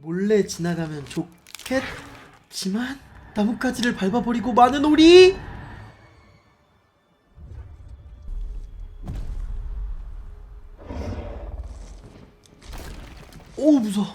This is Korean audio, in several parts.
몰래 지나가면 좋겠지만 나뭇가지를 밟아버리고 많은 오리! 오 무서워.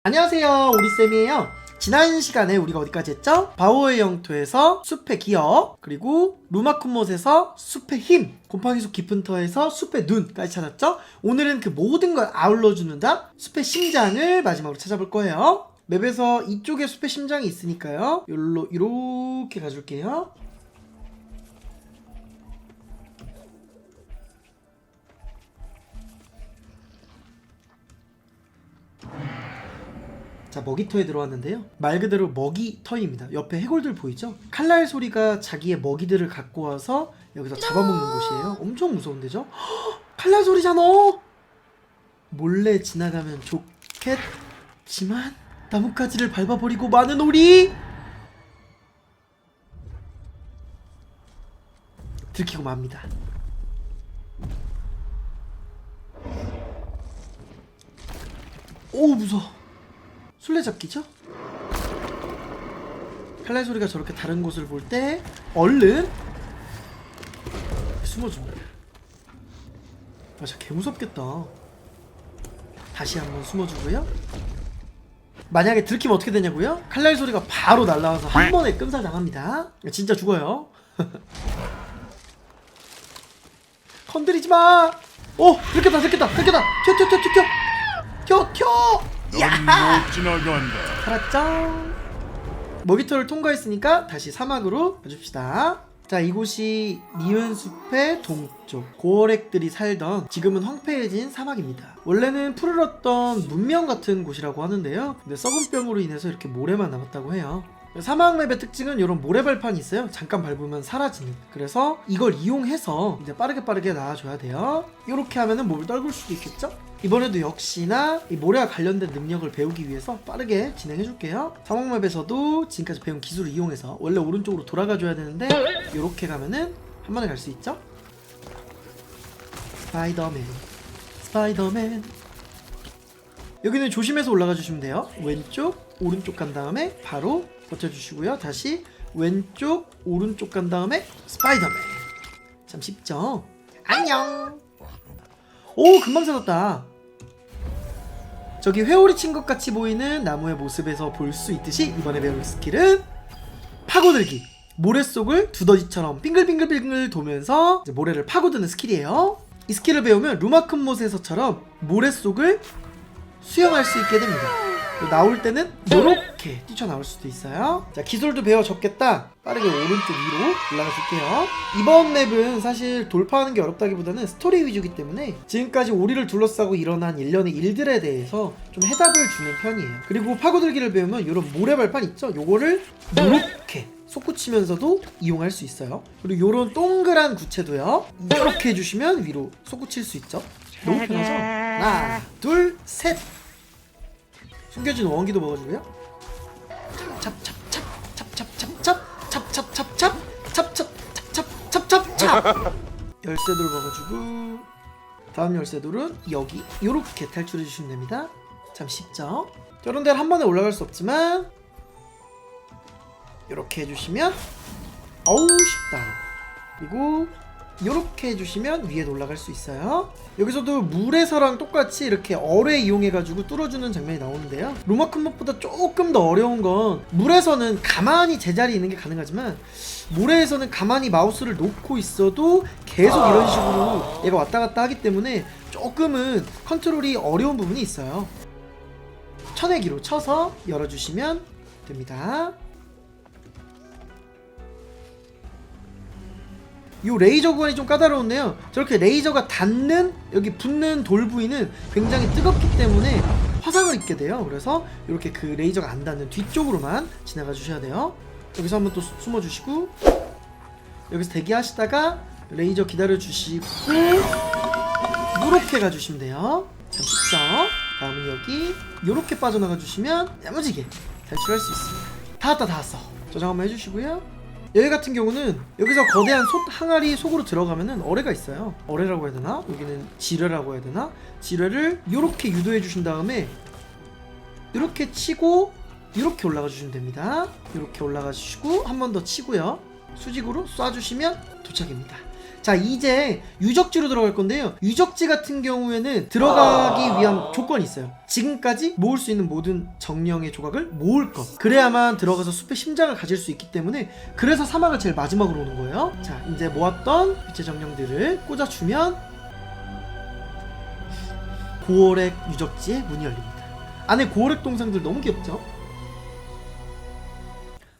안녕하세요, 오리쌤이에요. 지난 시간에 우리가 어디까지 했죠? 바오의 영토에서 숲의 기억, 그리고 루마쿤못에서 숲의 힘, 곰팡이 속 깊은 터에서 숲의 눈까지 찾았죠? 오늘은 그 모든 걸 아울러주는 답, 숲의 심장을 마지막으로 찾아볼 거예요. 맵에서 이쪽에 숲의 심장이 있으니까요, 여기로 이렇게 가줄게요. 자, 먹이터에 들어왔는데요, 말 그대로 먹이터입니다. 옆에 해골들 보이죠? 칼날 소리가 자기의 먹이들을 갖고 와서 여기서 잡아먹는 곳이에요. 엄청 무서운데죠? 헉, 칼날 소리잖아. 몰래 지나가면 좋겠지만 나뭇가지를 밟아버리고 많은 오리! 들키고 맙니다. 오 무서워. 술래잡기죠? 칼날 소리가 저렇게 다른 곳을 볼 때 얼른 숨어줍니다. 아 진짜 개무섭겠다. 다시 한번 숨어주고요. 만약에 들키면 어떻게 되냐고요? 칼날 소리가 바로 날라와서 한 번에 끔살당합니다. 진짜 죽어요. 건드리지마. 오 들켰다. 튀어. 야하! 못 지나간다. 살았죠? 먹이터를 통과했으니까 다시 사막으로 가줍시다. 자, 이곳이 니은숲의 동쪽, 고어렉들이 살던, 지금은 황폐해진 사막입니다. 원래는 푸르렀던 문명 같은 곳이라고 하는데요, 근데 썩은 뼈으로 인해서 이렇게 모래만 남았다고 해요. 사막 맵의 특징은 이런 모래발판이 있어요. 잠깐 밟으면 사라지는. 그래서 이걸 이용해서 이제 빠르게 나와줘야 돼요. 이렇게 하면은 몸을 떨굴 수도 있겠죠? 이번에도 역시나 이 모래와 관련된 능력을 배우기 위해서 빠르게 진행해줄게요. 사막맵에서도 지금까지 배운 기술을 이용해서 원래 오른쪽으로 돌아가줘야 되는데 이렇게 가면은 한 번에 갈 수 있죠? 스파이더맨. 여기는 조심해서 올라가 주시면 돼요. 왼쪽, 오른쪽 간 다음에 바로 버텨주시고요. 다시 왼쪽, 오른쪽 간 다음에 스파이더맨. 참 쉽죠? 안녕. 오 금방 찾았다. 저기 회오리 친 것 같이 보이는 나무의 모습에서 볼 수 있듯이 이번에 배울 스킬은 파고들기. 모래 속을 두더지처럼 빙글빙글 도면서 이제 모래를 파고드는 스킬이에요. 이 스킬을 배우면 루마큰못에서처럼 모래 속을 수영할 수 있게 됩니다. 나올 때는 이렇게 뛰쳐나올 수도 있어요. 자, 기술도 배워줬겠다. 빠르게 오른쪽 위로 올라가 줄게요. 이번 맵은 사실 돌파하는 게 어렵다기보다는 스토리 위주이기 때문에 지금까지 오리를 둘러싸고 일어난 일련의 일들에 대해서 좀 해답을 주는 편이에요. 그리고 파고들기를 배우면 이런 모래발판 있죠? 요거를 이렇게 솟구치면서도 이용할 수 있어요. 그리고 요런 동그란 구체도요, 이렇게 해주시면 위로 솟구칠 수 있죠. 너무 편하죠? 하나, 둘, 셋. 숨겨진 원기도 먹어주고요. 찹찹찹찹찹찹찹찹찹찹찹찹찹찹찹찹 열쇠돌 먹어주고, 다음 열쇠돌은 여기 요렇게 탈출해 주시면 됩니다. 참 쉽죠? 저런 데를 한 번에 올라갈 수 없지만 요렇게 해주시면 어우 쉽다. 그리고 요렇게 해주시면 위에 올라갈 수 있어요. 여기서도 물에서랑 똑같이 이렇게 어뢰 이용해가지고 뚫어주는 장면이 나오는데요, 루마큰못보다 조금 더 어려운 건 물에서는 가만히 제자리에 있는 게 가능하지만 모래에서는 가만히 마우스를 놓고 있어도 계속 이런 식으로 얘가 왔다 갔다 하기 때문에 조금은 컨트롤이 어려운 부분이 있어요. 쳐내기로 쳐서 열어주시면 됩니다. 이 레이저 구간이 좀 까다로운데요, 저렇게 레이저가 닿는 여기 붙는 돌 부위는 굉장히 뜨겁기 때문에 화상을 입게 돼요. 그래서 이렇게 그 레이저가 안 닿는 뒤쪽으로만 지나가 주셔야 돼요. 여기서 한번 또 숨어 주시고, 여기서 대기하시다가 레이저 기다려 주시고 이렇게 가주시면 돼요. 참 쉽죠? 다음은 여기 이렇게 빠져나가 주시면 야무지게 탈출할 수 있습니다. 다 왔어. 저장 한번 해주시고요. 여기 같은 경우는 여기서 거대한 항아리 속으로 들어가면은 어뢰가 있어요. 어뢰라고 해야 되나? 여기는 지뢰라고 해야 되나? 지뢰를 이렇게 유도해 주신 다음에 이렇게 치고 이렇게 올라가 주시면 됩니다. 이렇게 올라가 주시고 한 번 더 치고요. 수직으로 쏴주시면 도착입니다. 자, 이제 유적지로 들어갈 건데요. 유적지 같은 경우에는 들어가기 위한 조건이 있어요. 지금까지 모을 수 있는 모든 정령의 조각을 모을 것. 그래야만 들어가서 숲의 심장을 가질 수 있기 때문에, 그래서 사막을 제일 마지막으로 오는 거예요. 자, 이제 모았던 빛의 정령들을 꽂아주면 고어렉 유적지의 문이 열립니다. 안에 고어렉 동상들 너무 귀엽죠?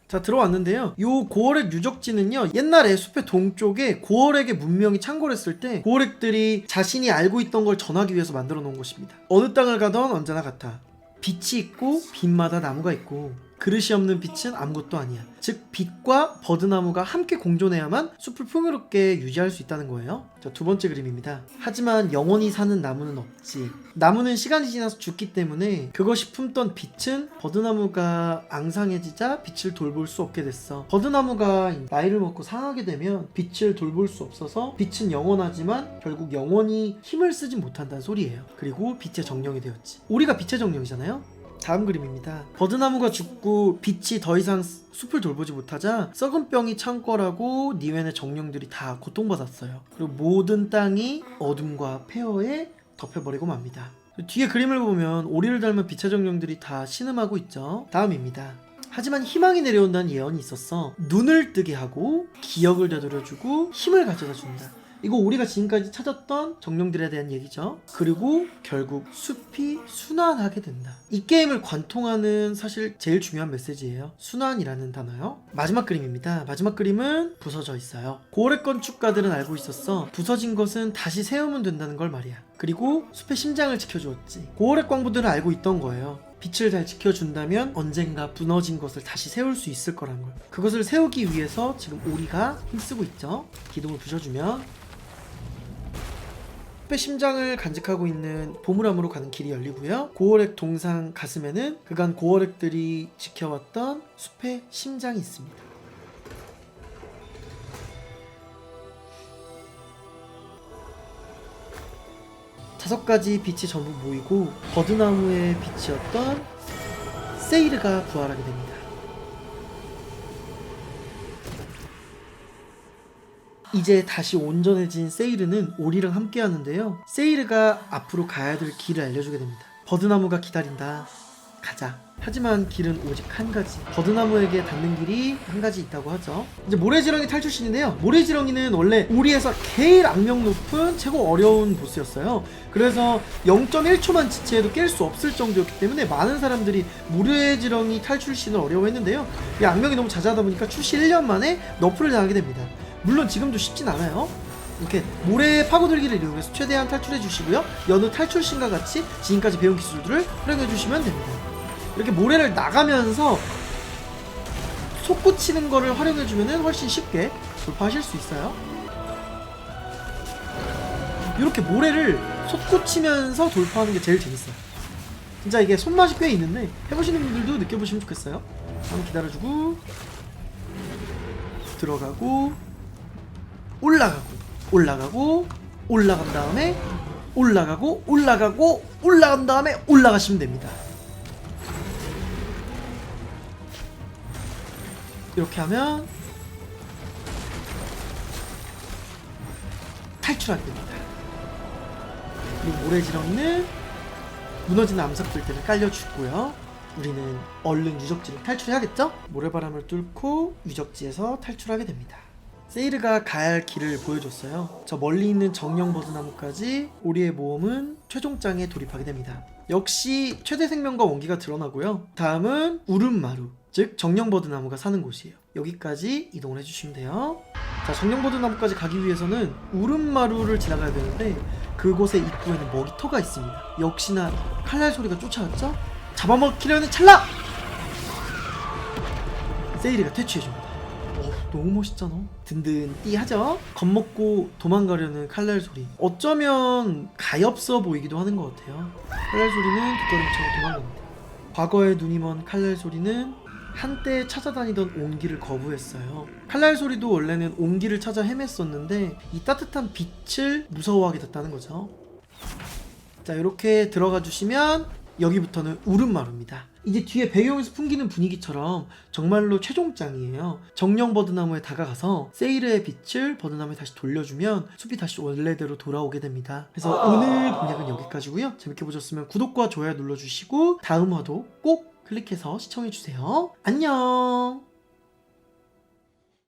자, 들어왔는데요. 요 고어렉 유적지는요, 옛날에 숲의 동쪽에 고어렉의 문명이 창궐했을 때 고어렉들이 자신이 알고 있던 걸 전하기 위해서 만들어 놓은 곳입니다. 어느 땅을 가던 언제나 같아. 빛이 있고 빛마다 나무가 있고 그릇이 없는 빛은 아무것도 아니야. 즉, 빛과 버드나무가 함께 공존해야만 숲을 풍요롭게 유지할 수 있다는 거예요. 자, 두 번째 그림입니다. 하지만 영원히 사는 나무는 없지. 나무는 시간이 지나서 죽기 때문에 그것이 품던 빛은 버드나무가 앙상해지자 빛을 돌볼 수 없게 됐어. 버드나무가 나이를 먹고 상하게 되면 빛을 돌볼 수 없어서 빛은 영원하지만 결국 영원히 힘을 쓰진 못한다는 소리예요. 그리고 빛의 정령이 되었지. 우리가 빛의 정령이잖아요. 다음 그림입니다. 버드나무가 죽고 빛이 더 이상 숲을 돌보지 못하자 썩은 병이 창궐하고 니웬의 정령들이 다 고통받았어요. 그리고 모든 땅이 어둠과 폐허에 덮여버리고 맙니다. 뒤에 그림을 보면 오리를 닮은 빛의 정령들이 다 신음하고 있죠. 다음입니다. 하지만 희망이 내려온다는 예언이 있었어. 눈을 뜨게 하고 기억을 되돌려주고 힘을 가져다 준다. 이거 우리가 지금까지 찾았던 정령들에 대한 얘기죠. 그리고 결국 숲이 순환하게 된다. 이 게임을 관통하는 사실 제일 중요한 메시지예요. 순환이라는 단어요. 마지막 그림입니다. 마지막 그림은 부서져 있어요. 고어렉 건축가들은 알고 있었어. 부서진 것은 다시 세우면 된다는 걸 말이야. 그리고 숲의 심장을 지켜주었지. 고어렉 광부들은 알고 있던 거예요. 빛을 잘 지켜준다면 언젠가 무너진 것을 다시 세울 수 있을 거란 걸. 그것을 세우기 위해서 지금 오리가 힘쓰고 있죠. 기둥을 부셔주면 숲의 심장을 간직하고 있는 보물함으로 가는 길이 열리고요. 고어렉 동상 가슴에는 그간 고어렉들이 지켜왔던 숲의 심장이 있습니다. 다섯 가지 빛이 전부 모이고 버드나무의 빛이었던 세이르가 부활하게 됩니다. 이제 다시 온전해진 세이르는 오리랑 함께 하는데요. 세이르가 앞으로 가야 될 길을 알려주게 됩니다. 버드나무가 기다린다. 가자. 하지만 길은 오직 한 가지. 버드나무에게 닿는 길이 한 가지 있다고 하죠. 이제 모래지렁이 탈출신인데요. 모래지렁이는 원래 오리에서 제일 악명 높은 최고 어려운 보스였어요. 그래서 0.1초만 지체해도 깰 수 없을 정도였기 때문에 많은 사람들이 모래지렁이 탈출신을 어려워했는데요. 이 악명이 너무 자자하다 보니까 출시 1년 만에 너프를 당하게 됩니다. 물론 지금도 쉽진 않아요. 이렇게 모래 파고들기를 이용해서 최대한 탈출해 주시고요. 여느 탈출신과 같이 지금까지 배운 기술들을 활용해 주시면 됩니다. 이렇게 모래를 나가면서 솟구치는 거를 활용해 주면 훨씬 쉽게 돌파하실 수 있어요. 이렇게 모래를 솟구치면서 돌파하는 게 제일 재밌어요. 진짜 이게 손맛이 꽤 있는데 해보시는 분들도 느껴보시면 좋겠어요. 한번 기다려주고 들어가고 올라가고 올라가고 올라간 다음에 올라가고 올라가고 올라간 다음에 올라가시면 됩니다. 이렇게 하면 탈출하게 됩니다. 그리고 모래지렁이는 무너지는 암석들 때문에 깔려 죽고요. 우리는 얼른 유적지를 탈출해야겠죠? 모래바람을 뚫고 유적지에서 탈출하게 됩니다. 세이르가 가야 할 길을 보여줬어요. 저 멀리 있는 정령 버드나무까지 오리의 모험은 최종장에 돌입하게 됩니다. 역시 최대 생명과 원기가 드러나고요. 다음은 우름마루, 즉 정령 버드나무가 사는 곳이에요. 여기까지 이동을 해주시면 돼요. 자, 정령 버드나무까지 가기 위해서는 우름마루를 지나가야 되는데 그곳의 입구에는 먹이터가 있습니다. 역시나 칼날 소리가 쫓아왔죠? 잡아먹히려는 찰나! 세이르가 퇴치해줍니다. 너무 멋있잖아. 든든띠하죠? 겁먹고 도망가려는 칼날 소리. 어쩌면 가엾어 보이기도 하는 것 같아요. 칼날 소리는 뒷걸음치고 도망갑니다. 과거의 눈이 먼 칼날 소리는 한때 찾아다니던 온기를 거부했어요. 칼날 소리도 원래는 온기를 찾아 헤맸었는데 이 따뜻한 빛을 무서워하게 됐다는 거죠. 자, 이렇게 들어가 주시면 여기부터는 울음마루입니다. 이제 뒤에 배경에서 풍기는 분위기처럼 정말로 최종장이에요. 정령 버드나무에 다가가서 세이르의 빛을 버드나무에 다시 돌려주면 숲이 다시 원래대로 돌아오게 됩니다. 그래서 오늘 공략은 여기까지고요. 재밌게 보셨으면 구독과 좋아요 눌러주시고 다음 화도 꼭 클릭해서 시청해주세요. 안녕.